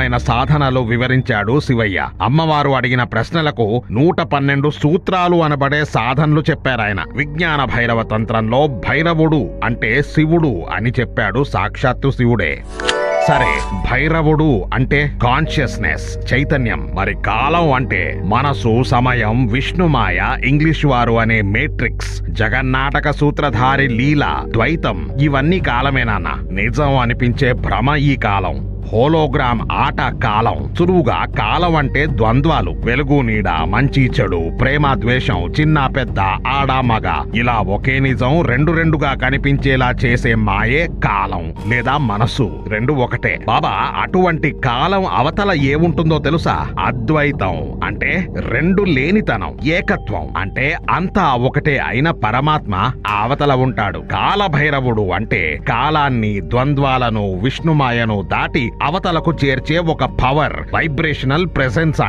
అద్భుతమైన సాధనలు వివరించాడు శివయ్య. అమ్మవారు అడిగిన ప్రశ్నలకు 112 సూత్రాలు అనబడే సాధనలు చెప్పారాయన. విజ్ఞాన భైరవ తంత్రంలో భైరవుడు అంటే శివుడు అని చెప్పాడు సాక్షాత్తు శివుడే. సరే, భైరవుడు అంటే కాన్షియస్నెస్, చైతన్యం. మరి కాలం అంటే మనసు, సమయం, విష్ణుమాయ, ఇంగ్లీష్ వారు అనే మేట్రిక్స్, జగన్నాటక సూత్రధారి లీల, ద్వైతం, ఇవన్నీ కాలమేనాన్న. నిజం అనిపించే భ్రమ ఈ కాలం. హోలోగ్రామ్ ఆట కాలం. సులువుగా కాలం అంటే ద్వంద్వాలు, వెలుగు నీడ, మంచి చెడు, ప్రేమ ద్వేషం, చిన్న పెద్ద, ఆడ మగ, ఇలా ఒకే నిజం రెండుగా కనిపించేలా చేసే మాయే కాలం లేదా మనసు. రెండు ఒకటే. బాబా, అటువంటి కాలం అవతల ఏముంటుందో తెలుసా? అద్వైతం అంటే రెండు లేనితనం, ఏకత్వం అంటే అంతా ఒకటే అయిన పరమాత్మ ఆ అవతల ఉంటాడు. కాలభైరవుడు అంటే కాలాన్ని, ద్వంద్వాలను, విష్ణుమాయను దాటి అవతలకు చేర్చే ఒక పవర్, వైబ్రేషనల్ ప్రెసెన్స్.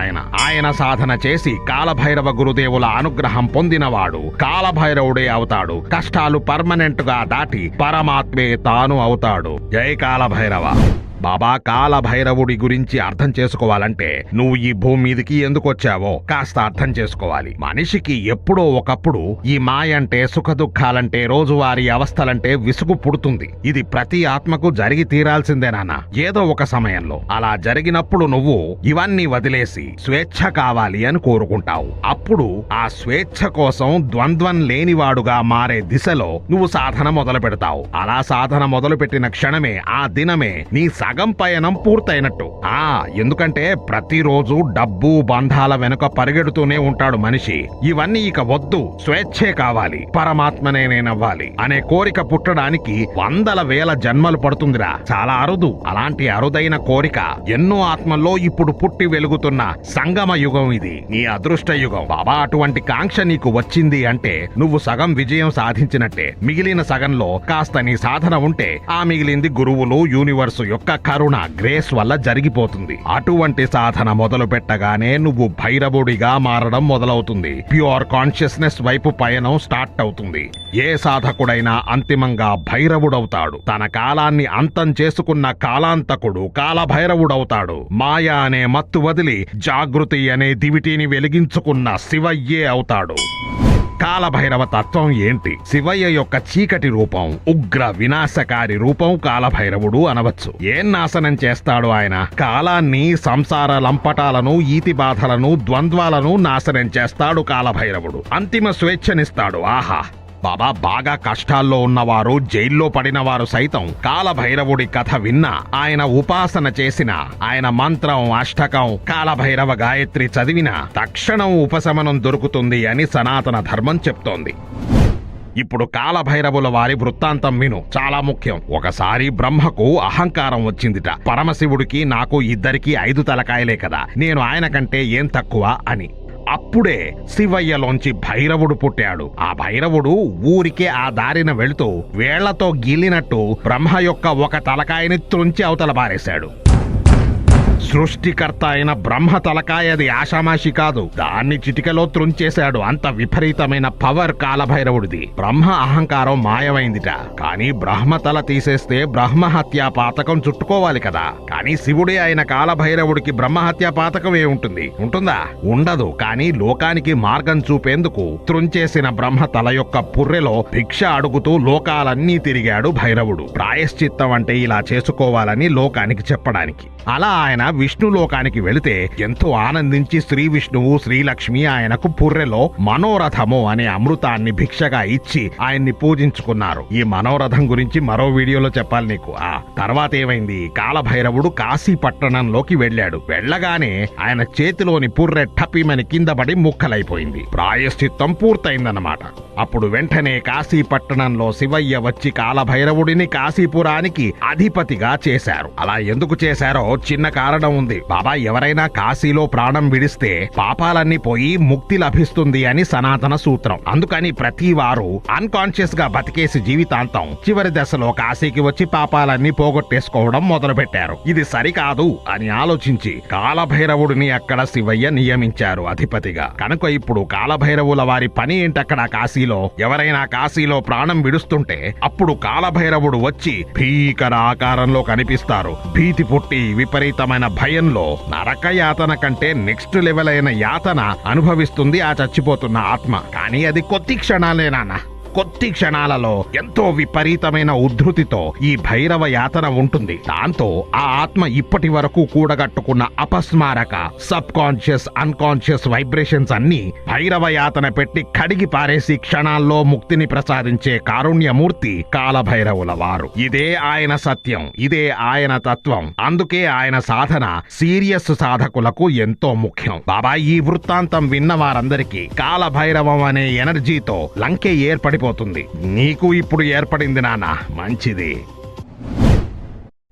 ఆయన సాధన చేసి కాలభైరవ గురుదేవుల అనుగ్రహం పొందినవాడు కాలభైరవుడే అవుతాడు. కష్టాలు పర్మనెంట్ గా దాటి పరమాత్మే తాను అవుతాడు. జై కాలభైరవ. బాబా, కాలభైరవుడి గురించి అర్థం చేసుకోవాలంటే నువ్వు ఈ భూమి మీదకి ఎందుకు వచ్చావో కాస్త అర్థం చేసుకోవాలి. మనిషికి ఎప్పుడో ఒకప్పుడు ఈ మాయంటే, సుఖ దుఃఖాలంటే, రోజువారీ అవస్థలంటే విసుగు పుడుతుంది. ఇది ప్రతి ఆత్మకు జరిగి తీరాల్సిందే నాన్న, ఏదో ఒక సమయంలో. అలా జరిగినప్పుడు నువ్వు ఇవన్నీ వదిలేసి స్వేచ్ఛ కావాలి అని కోరుకుంటావు. అప్పుడు ఆ స్వేచ్ఛ కోసం ద్వంద్వం లేనివాడుగా మారే దిశలో నువ్వు సాధన మొదలు పెడతావు. అలా సాధన మొదలుపెట్టిన క్షణమే, ఆ దినమే నీ సగం పయనం పూర్తయినట్టు. ఎందుకంటే ప్రతిరోజు డబ్బు, బంధాల వెనుక పరిగెడుతూనే ఉంటాడు మనిషి. ఇవన్నీ ఇక వద్దు, స్వేచ్ఛే కావాలి, పరమాత్మనే నేనవ్వాలి అనే కోరిక పుట్టడానికి వందల వేల జన్మలు పడుతుందిరా. చాలా అరుదు. అలాంటి అరుదైన కోరిక ఎన్నో ఆత్మల్లో ఇప్పుడు పుట్టి వెలుగుతున్న సంగమ యుగం ఇది. నీ అదృష్ట యుగం. బాబా, అటువంటి కాంక్ష నీకు వచ్చింది అంటే నువ్వు సగం విజయం సాధించినట్టే. మిగిలిన సగంలో కాస్త నీ సాధన ఉంటే ఆ మిగిలింది గురువులు, యూనివర్సు యొక్క కరుణ, గ్రేస్ వల్ల జరిగిపోతుంది. అటువంటి సాధన మొదలు పెట్టగానే నువ్వు భైరవుడిగా మారడం మొదలవుతుంది. ప్యూర్ కాన్షియస్నెస్ వైపు పయనం స్టార్ట్ అవుతుంది. ఏ సాధకుడైనా అంతిమంగా భైరవుడవుతాడు. తన కాలాన్ని అంతం చేసుకున్న కాలాంతకుడు కాలభైరవుడవుతాడు. మాయ అనే మత్తు వదిలి జాగృతి అనే దివిటీని వెలిగించుకున్న శివయ్యే అవుతాడు. కాలభైరవ తత్వం ఏంటి? శివయ్య యొక్క చీకటి రూపం, ఉగ్ర వినాశకారి రూపం కాలభైరవుడు అనవచ్చు. ఏం నాశనం చేస్తాడు ఆయన? కాలాన్ని, సంసార లంపటాలను, ఈతి బాధలను, ద్వంద్వాలను నాశనం చేస్తాడు కాలభైరవుడు. అంతిమ స్వేచ్ఛనిస్తాడు. ఆహా! బాబా, బాగా కష్టాల్లో ఉన్నవారు, జైల్లో పడినవారు సైతం కాలభైరవుడి కథ విన్నా, ఆయన ఉపాసన చేసిన, ఆయన మంత్రం, అష్టకం, కాలభైరవ గాయత్రి చదివినా తక్షణం ఉపశమనం దొరుకుతుంది అని సనాతన ధర్మం చెప్తోంది. ఇప్పుడు కాలభైరవుల వారి వృత్తాంతం విను, చాలా ముఖ్యం. ఒకసారి బ్రహ్మకు అహంకారం వచ్చిందిట. పరమశివుడికి నాకు ఇద్దరికి 5 తలకాయలే కదా, నేను ఆయన కంటే ఏం తక్కువ అని. అప్పుడే శివయ్యలోంచి భైరవుడు పుట్టాడు. ఆ భైరవుడు ఊరికే ఆ దారిన వెళుతూ వేళ్లతో గిల్లినట్టు బ్రహ్మ యొక్క ఒక తలకాయని త్రుంచి అవతల పారేశాడు. సృష్టికర్త అయిన బ్రహ్మ తలకాయది ఆషామాషి కాదు, దాన్ని చిటికలో త్రుంచేశాడు. అంత విపరీతమైన పవర్ కాలభైరవుడిది. బ్రహ్మ అహంకారం మాయమైందిట. కానీ బ్రహ్మ తల తీసేస్తే బ్రహ్మహత్యా పాతకం చుట్టుకోవాలి కదా. కానీ శివుడే అయిన కాలభైరవుడికి బ్రహ్మహత్యా పాతకం ఏముంటుంది? ఉంటుందా? ఉండదు. కానీ లోకానికి మార్గం చూపేందుకు త్రుంచేసిన బ్రహ్మ తల యొక్క పుర్రెలో భిక్ష అడుగుతూ లోకాలన్నీ తిరిగాడు భైరవుడు. ప్రాయశ్చిత్తం అంటే ఇలా చేసుకోవాలని లోకానికి చెప్పడానికి. అలా ఆయన విష్ణులోకానికి వెళితే ఎంతో ఆనందించి శ్రీ విష్ణువు, శ్రీలక్ష్మి ఆయనకు పుర్రెలో మనోరథము అనే అమృతాన్ని భిక్షగా ఇచ్చి ఆయన్ని పూజించుకున్నారు. ఈ మనోరథం గురించి మరో వీడియోలో చెప్పాలి నీకు. ఆ తర్వాత ఏమైంది? కాలభైరవుడు కాశీ పట్టణంలోకి వెళ్ళాడు. వెళ్ళగానే ఆయన చేతిలోని పుర్రె టపిమని కింద పడి ముక్కలైపోయింది. ప్రాయశ్చిత్తం పూర్తయిందన్నమాట. అప్పుడు వెంటనే కాశీ పట్టణంలో శివయ్య వచ్చి కాలభైరవుడిని కాశీపురానికి అధిపతిగా చేశారు. అలా ఎందుకు చేశారో చిన్న కారణం ఉంది. బాబా, ఎవరైనా కాశీలో ప్రాణం విడిస్తే పాపాలన్నీ పోయి ముక్తి లభిస్తుంది అని సనాతన సూత్రం. అందుకని ప్రతి వారు అన్కాన్షియస్ గా బతికేసి జీవితాంతం చివరి దశలో కాశీకి వచ్చి పాపాలన్నీ పోగొట్టేసుకోవడం మొదలు పెట్టారు. ఇది సరికాదు అని ఆలోచించి కాలభైరవుడిని అక్కడ శివయ్య నియమించారు అధిపతిగా. కనుక ఇప్పుడు కాలభైరవుల వారి పని ఏంటక్కడ కాశీలో? ఎవరైనా కాశీలో ప్రాణం విడుస్తుంటే అప్పుడు కాలభైరవుడు వచ్చి భీకర ఆకారంలో కనిపిస్తారు. భీతి పుట్టి విపరీతమైన భయంలో నరక యాతన కంటే నెక్స్ట్ లెవెల్ అయిన యాతన అనుభవిస్తుంది ఆ చచ్చిపోతున్న ఆత్మ. కానీ అది కొద్ది క్షణాలే నాన్న. కొద్ది క్షణాలలో ఎంతో విపరీతమైన ఉద్ధృతితో ఈ భైరవ యాతన ఉంటుంది. దాంతో ఆ ఆత్మ ఇప్పటి వరకు కూడగట్టుకున్న అపస్మారక, సబ్ కాన్షియస్, అన్కాన్షియస్ వైబ్రేషన్స్ అన్ని భైరవ యాతన పెట్టి కడిగి పారేసి క్షణాల్లో ముక్తిని ప్రసాదించే కారుణ్యమూర్తి కాలభైరవుల వారు. ఇదే ఆయన సత్యం, ఇదే ఆయన తత్వం. అందుకే ఆయన సాధన సీరియస్ సాధకులకు ఎంతో ముఖ్యం. బాబా, ఈ వృత్తాంతం విన్న వారందరికీ కాలభైరవం అనే ఎనర్జీతో లంకె ఏర్పడిపోతుంది. నీకు ఇప్పుడు ఏర్పడింది నాన్న, మంచిది.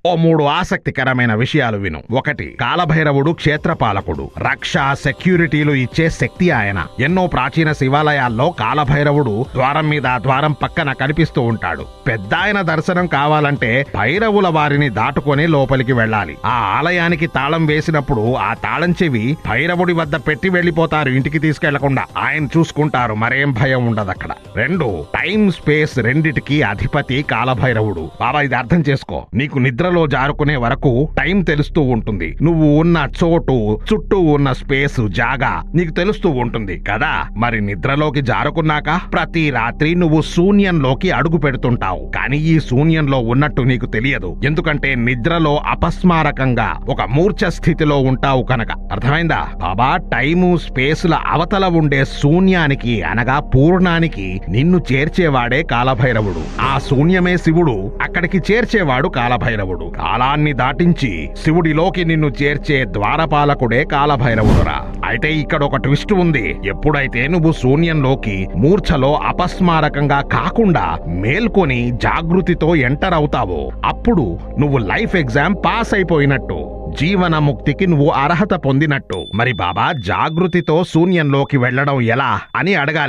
ఓ 3 ఆసక్తికరమైన విషయాలు విను. 1, కాలభైరవుడు క్షేత్రపాలకుడు, రక్ష, సెక్యూరిటీలు ఇచ్చే శక్తి ఆయన. ఎన్నో ప్రాచీన శివాలయాల్లో కాలభైరవుడు ద్వారం మీద, ద్వారం పక్కన కనిపిస్తూ ఉంటాడు. పెద్ద ఆయన దర్శనం కావాలంటే భైరవుల వారిని దాటుకొని లోపలికి వెళ్ళాలి. ఆ ఆలయానికి తాళం వేసినప్పుడు ఆ తాళం చెవి భైరవుడి వద్ద పెట్టి వెళ్లిపోతారు, ఇంటికి తీసుకెళ్లకుండా. ఆయన చూసుకుంటారు, మరేం భయం ఉండదు అక్కడ. 2, టైం స్పేస్ రెండిటికి అధిపతి కాలభైరవుడు. బాబా, ఇది అర్థం చేసుకో. నీకు నిద్ర జారుకునే వరకు టైం తెలుస్తూ ఉంటుంది. నువ్వు ఉన్న చోటు, చుట్టూ ఉన్న స్పేస్, జాగా నీకు తెలుస్తూ ఉంటుంది కదా. మరి నిద్రలోకి జారుకున్నాక ప్రతి రాత్రి నువ్వు శూన్యంలోకి అడుగు పెడుతుంటావు. కానీ ఈ శూన్యంలో ఉన్నట్టు నీకు తెలియదు, ఎందుకంటే నిద్రలో అపస్మారకంగా ఒక మూర్ఛ స్థితిలో ఉంటావు కనుక. అర్థమైందా బాబా? టైము స్పేస్ల అవతల ఉండే శూన్యానికి అనగా పూర్ణానికి నిన్ను చేర్చేవాడే కాలభైరవుడు. ఆ శూన్యమే శివుడు, అక్కడికి చేర్చేవాడు కాలభైరవుడు. కాలాన్ని దాటించి శివుడిలోకి నిన్ను చేర్చే ద్వారపాలకుడే కాలభైరవుడురా. అయితే ఇక్కడ ఒక ట్విస్ట్ ఉంది. ఎప్పుడైతే నువ్వు శూన్యంలోకి మూర్ఛలో అపస్మారకంగా కాకుండా మేల్కొని జాగృతితో ఎంటర్ అవుతావో అప్పుడు నువ్వు లైఫ్ ఎగ్జామ్ పాస్ అయిపోయినట్టు, జీవన ముక్తికి నువ్వు అర్హత పొందినట్టు. మరి బాబా, జాగృతితో శూన్యంలోకి వెళ్ళడం ఎలా అని అడగాలి.